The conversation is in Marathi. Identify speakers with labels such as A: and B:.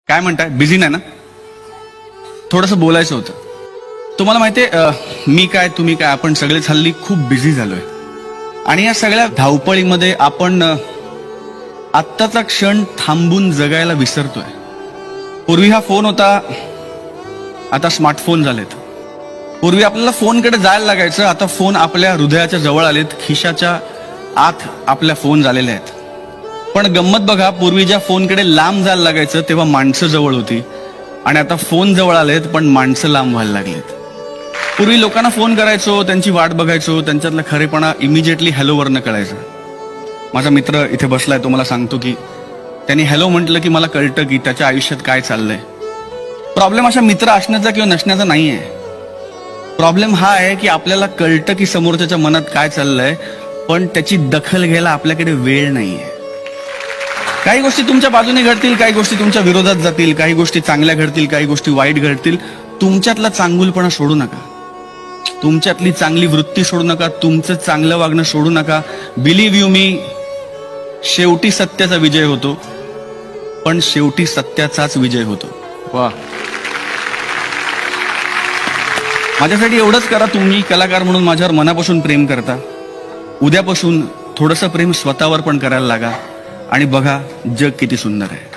A: काय म्हणताय, बिझी नाही ना? थोडंसं बोलायचं होतं. तुम्हाला माहितीये, मी काय तुम्ही काय आपण सगळेच हल्ली खूप बिझी झालोय. आणि या सगळ्या धावपळीमध्ये आपण आत्ताचा क्षण थांबून जगायला विसरतोय. पूर्वी हा फोन होता, आता स्मार्टफोन झालेत. पूर्वी आपल्याला फोनकडे जायला लागायचं, आता फोन आपल्या हृदयाच्या जवळ आलेत, खिशाच्या आत आपल्या फोन झालेले आहेत. पण गंमत बघा, पूर्वी ज्या फोनकडे लांब जायला लागायचं तेव्हा माणसं जवळ होती, आणि आता फोन जवळ आलेत पण माणसं लांब व्हायला लागलेत. पूर्वी लोकांना फोन करायचो, त्यांची वाट बघायचो, त्यांच्यातला खरेपणा इमिजिएटली हॅलोवरनं कळायचा. माझा मित्र इथे बसलाय, तो मला सांगतो की त्यांनी हॅलो म्हटलं की मला कळतं की त्याच्या आयुष्यात काय चाललंय. प्रॉब्लेम अशा मित्र असण्याचा किंवा नसण्याचा नाहीये. प्रॉब्लेम हा आहे की आपल्याला कळतं की समोरच्याच्या मनात काय चाललंय, पण त्याची दखल घ्यायला आपल्याकडे वेळ नाहीये. काही गोष्टी तुमच्या बाजूने घडतील, काही गोष्टी तुमच्या विरोधात जातील, काही गोष्टी चांगल्या घडतील, काही गोष्टी वाईट घडतील. तुमच्यातला चांगुलपणा सोडू नका, तुमच्यातली चांगली वृत्ती सोडू नका, तुमचं चांगलं वागणं सोडू नका. बिलीव्ह यू मी, शेवटी सत्याचा विजय होतो, पण शेवटी सत्याचाच विजय होतो. वा, माझ्यासाठी एवढंच करा, तुम्ही कलाकार म्हणून माझ्यावर मनापासून प्रेम करता. उद्यापासून थोडंसं प्रेम स्वतःवर पण करायला लागा, आणि बघा जग किती सुंदर आहे.